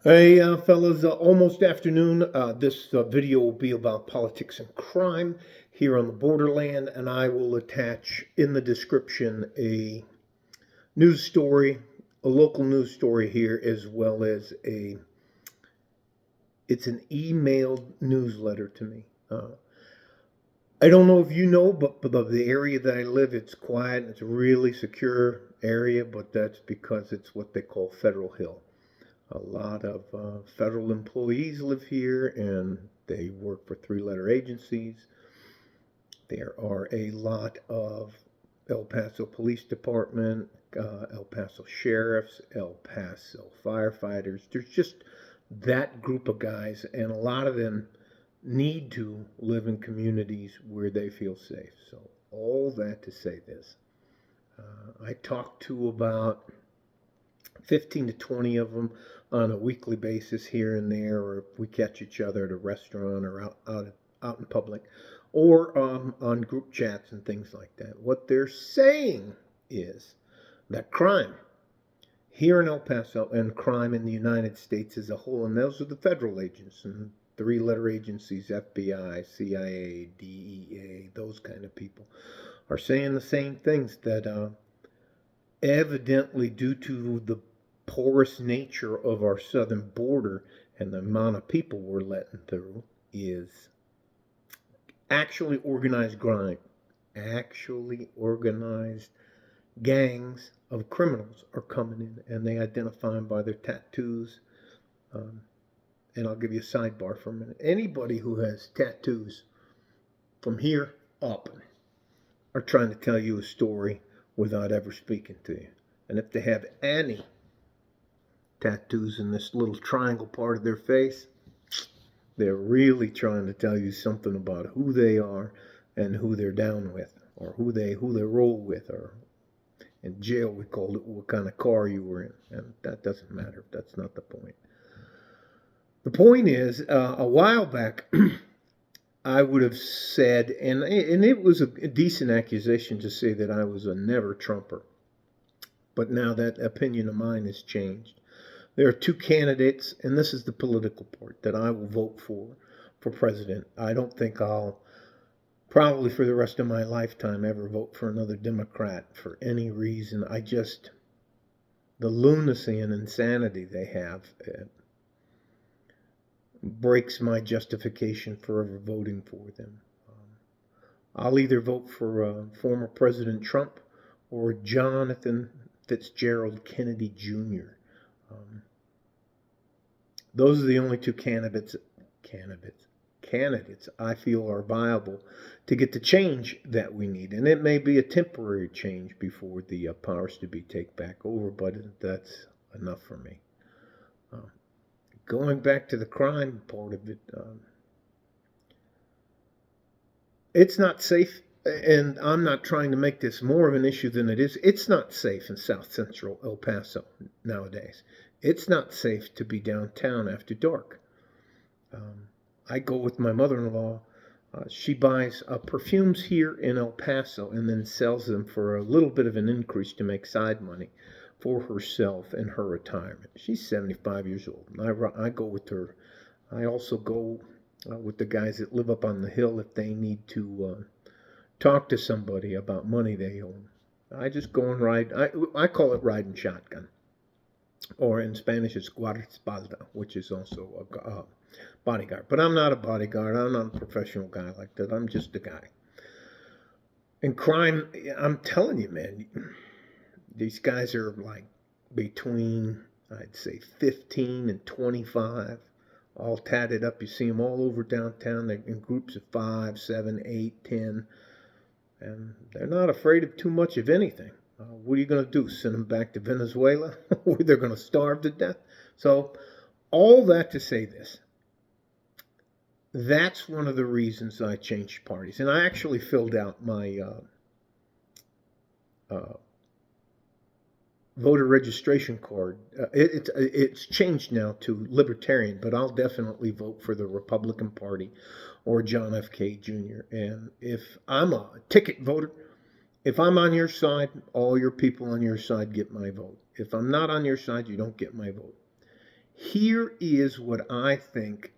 Hey, fellas, almost afternoon. This video will be about politics and crime here on the borderland, and I will attach in the description a news story, a local news story here, as well as it's an emailed newsletter to me. I don't know if you know, but the area that I live, it's quiet. It's a really secure area, but that's because it's what they call Federal Hill. A lot of federal employees live here and they work for three-letter agencies. There are a lot of El Paso Police Department, El Paso sheriffs, El Paso firefighters. There's just that group of guys, and a lot of them need to live in communities where they feel safe. So, all that to say this. I talked to about 15 to 20 of them on a weekly basis here and there, or if we catch each other at a restaurant or out in public, or on group chats and things like that. What they're saying is that crime here in El Paso and crime in the United States as a whole, and those are the federal agents and three-letter agencies, FBI, CIA, DEA, those kind of people, are saying the same things that evidently due to the porous nature of our southern border and the amount of people we're letting through is actually organized crime, actually organized gangs of criminals are coming in and they identify them by their tattoos. Um, and I'll give you a sidebar for a minute. Anybody who has tattoos from here up are trying to tell you a story without ever speaking to you. And if they have any tattoos in this little triangle part of their face, they're really trying to tell you something about who they are and who they're down with, or who they roll with, or in jail we called it what kind of car you were in, and that doesn't matter. That's not the point. The point is, a while back, I would have said, and it was a decent accusation to say that I was a never Trumper, but now that opinion of mine has changed. There are two candidates, and this is the political part, that I will vote for president. I don't think I'll probably for the rest of my lifetime ever vote for another Democrat for any reason. The lunacy and insanity they have breaks my justification for ever voting for them. I'll either vote for former President Trump or Jonathan Fitzgerald Kennedy Jr. Um, those are the only two candidates I feel are viable to get the change that we need. And it may be a temporary change before the powers to be take back over, but that's enough for me. Going back to the crime part of it, it's not safe, and I'm not trying to make this more of an issue than it is. It's not safe in South Central El Paso nowadays. It's not safe to be downtown after dark. I go with my mother-in-law. She buys perfumes here in El Paso and then sells them for a little bit of an increase to make side money for herself and her retirement. She's 75 years old. I go with her. I also go with the guys that live up on the hill if they need to talk to somebody about money they own. I just go and ride. I call it riding shotgun, or in Spanish it's guardaespaldas, which is also a bodyguard. But I'm not a bodyguard. I'm not a professional guy like that. I'm just a guy. And crime, I'm telling you, man, these guys are like between, I'd say, 15 and 25, all tatted up. You see them all over downtown. They're in groups of 5, 7, 8, 10, and they're not afraid of too much of anything. What are you going to do? Send them back to Venezuela where they're going to starve to death? So, all that to say this. That's one of the reasons I changed parties. And I actually filled out my voter registration card. It's changed now to Libertarian, but I'll definitely vote for the Republican Party or John F. K. Jr. And if I'm a ticket voter, if I'm on your side, all your people on your side get my vote. If I'm not on your side, you don't get my vote. Here is what I think,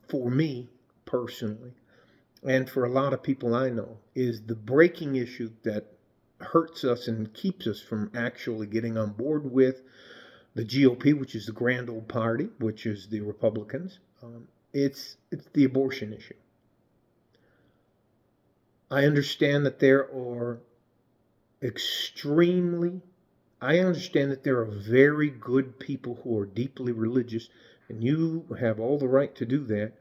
for me personally, and for a lot of people I know, is the breaking issue that hurts us and keeps us from actually getting on board with the GOP, which is the grand old party, which is the Republicans. It's the abortion issue. I understand that there are extremely, I understand that there are very good people who are deeply religious, and you have all the right to do that.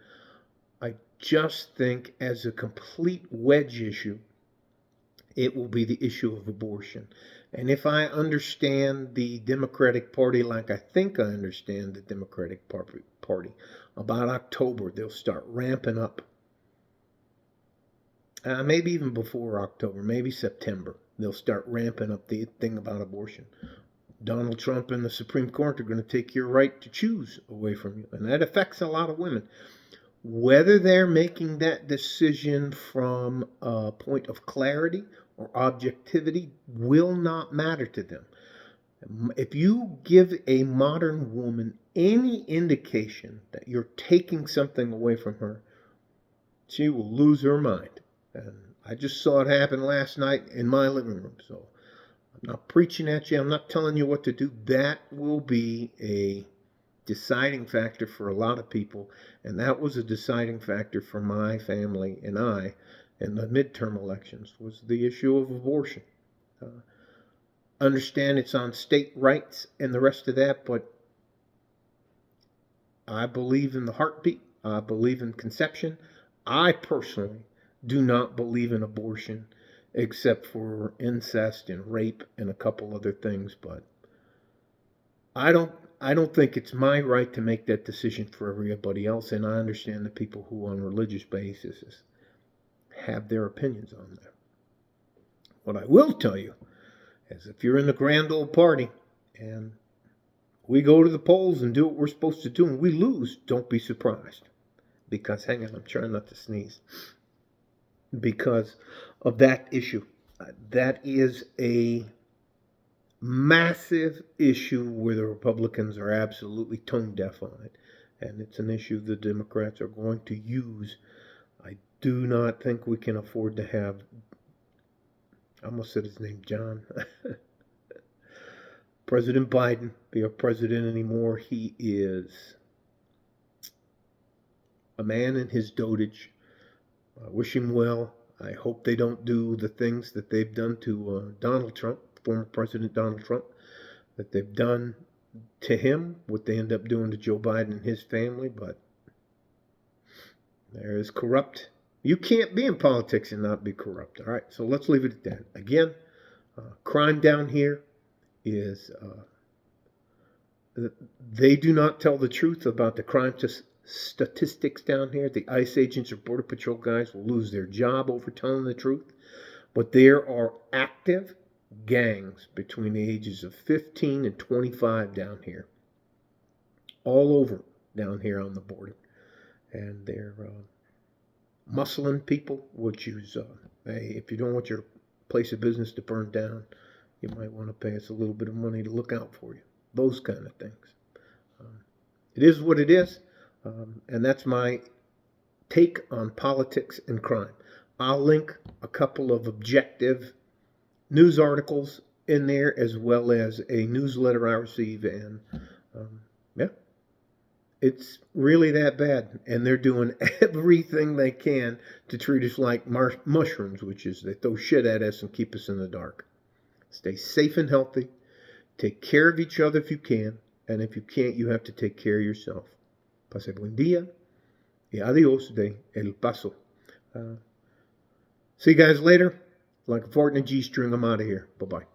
I just think, as a complete wedge issue, it will be the issue of abortion. And if I understand the Democratic Party like I think I understand the Democratic Party, about October, they'll start ramping up. Maybe even before October, maybe September, they'll start ramping up the thing about abortion. Donald Trump and the Supreme Court are going to take your right to choose away from you. And that affects a lot of women. Whether they're making that decision from a point of clarity or objectivity will not matter to them. If you give a modern woman any indication that you're taking something away from her, she will lose her mind. And I just saw it happen last night in my living room. So I'm not preaching at you. I'm not telling you what to do. That will be a deciding factor for a lot of people, and that was a deciding factor for my family and I in the midterm elections, was the issue of abortion. Understand it's on state rights and the rest of that, but I believe in the heartbeat. I believe in conception. I personally do not believe in abortion except for incest and rape and a couple other things, but I don't think it's my right to make that decision for everybody else, and I understand the people who on religious basis have their opinions on that. What I will tell you is, if you're in the grand old party and we go to the polls and do what we're supposed to do and we lose, don't be surprised. Because, hang on, I'm trying not to sneeze. Because of that issue. That is a massive issue where the Republicans are absolutely tone deaf on it. And it's an issue the Democrats are going to use. I do not think we can afford to have, I almost said his name, John. President Biden be our president anymore. He is a man in his dotage. I wish him well. I hope they don't do the things that they've done to Donald Trump, former President Donald Trump, that they've done to him, what they end up doing to Joe Biden and his family. But there is corrupt. You can't be in politics and not be corrupt. All right, so let's leave it at that. Again, crime down here is they do not tell the truth about the crime statistics down here. The ICE agents or Border Patrol guys will lose their job over telling the truth. But there are active gangs between the ages of 15 and 25 down here. All over down here on the border. And they're muscling people, which is, hey, if you don't want your place of business to burn down, you might want to pay us a little bit of money to look out for you. Those kind of things. It is what it is. And that's my take on politics and crime. I'll link a couple of objective news articles in there, as well as a newsletter I receive. And yeah, it's really that bad. And they're doing everything they can to treat us like mushrooms, which is they throw shit at us and keep us in the dark. Stay safe and healthy. Take care of each other if you can. And if you can't, you have to take care of yourself. Pase buen día y adios de El Paso. See you guys later. Like a fart in a G-string, I'm out of here. Bye-bye.